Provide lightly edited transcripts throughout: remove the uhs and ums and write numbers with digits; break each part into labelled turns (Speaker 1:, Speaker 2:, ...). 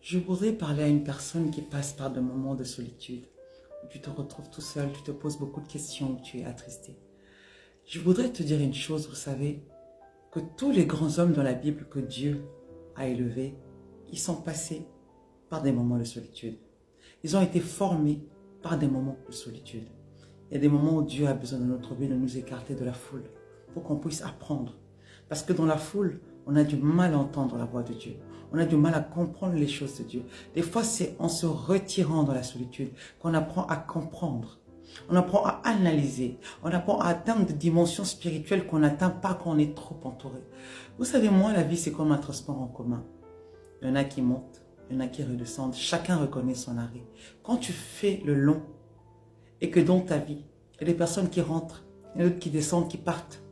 Speaker 1: Je voudrais parler à une personne qui passe par des moments de solitude, où tu te retrouves tout seul, tu te poses beaucoup de questions, où tu es attristé. Je voudrais te dire une chose, vous savez, que tous les grands hommes dans la Bible que Dieu a élevés, ils sont passés par des moments de solitude. Ils ont été formés par des moments de solitude. Il y a des moments où Dieu a besoin de notre vie de nous écarter de la foule pour qu'on puisse apprendre. Parce que dans la foule, on a du mal à entendre la voix de Dieu. On a du mal à comprendre les choses de Dieu. Des fois, c'est en se retirant dans la solitude qu'on apprend à comprendre. On apprend à analyser. On apprend à atteindre des dimensions spirituelles qu'on n'atteint pas quand on est trop entouré. Vous savez, moi, la vie, c'est comme un transport en commun. Il y en a qui montent, il y en a qui redescendent. Chacun reconnaît son arrêt. Quand tu fais le long et que dans ta vie, il y a des personnes qui rentrent, et d'autres qui descendent, qui partent,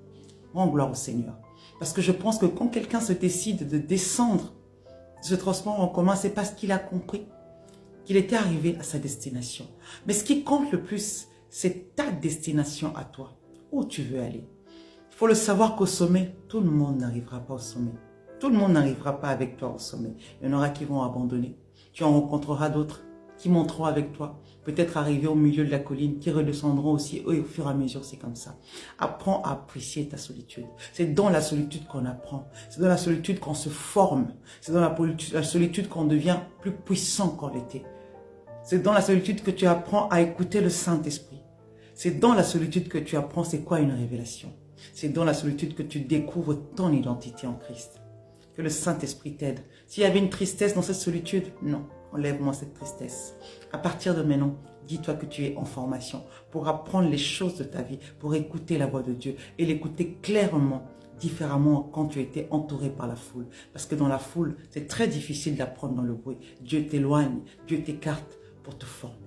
Speaker 1: rends gloire au Seigneur. Parce que je pense que quand quelqu'un se décide de descendre de ce transport en commun, c'est parce qu'il a compris qu'il était arrivé à sa destination. Mais ce qui compte le plus, c'est ta destination à toi, où tu veux aller. Il faut le savoir qu'au sommet, tout le monde n'arrivera pas au sommet. Tout le monde n'arrivera pas avec toi au sommet. Il y en aura qui vont abandonner. Tu en rencontreras d'autres qui monteront avec toi, peut-être arriver au milieu de la colline, qui redescendront aussi eux, au fur et à mesure, c'est comme ça. Apprends à apprécier ta solitude. C'est dans la solitude qu'on apprend. C'est dans la solitude qu'on se forme. C'est dans la solitude qu'on devient plus puissant qu'on l'était. C'est dans la solitude que tu apprends à écouter le Saint-Esprit. C'est dans la solitude que tu apprends c'est quoi une révélation. C'est dans la solitude que tu découvres ton identité en Christ. Que le Saint-Esprit t'aide. S'il y avait une tristesse dans cette solitude, non. Enlève-moi cette tristesse. À partir de maintenant, dis-toi que tu es en formation pour apprendre les choses de ta vie, pour écouter la voix de Dieu et l'écouter clairement, différemment quand tu étais entouré par la foule. Parce que dans la foule, c'est très difficile d'apprendre dans le bruit. Dieu t'éloigne, Dieu t'écarte pour te former.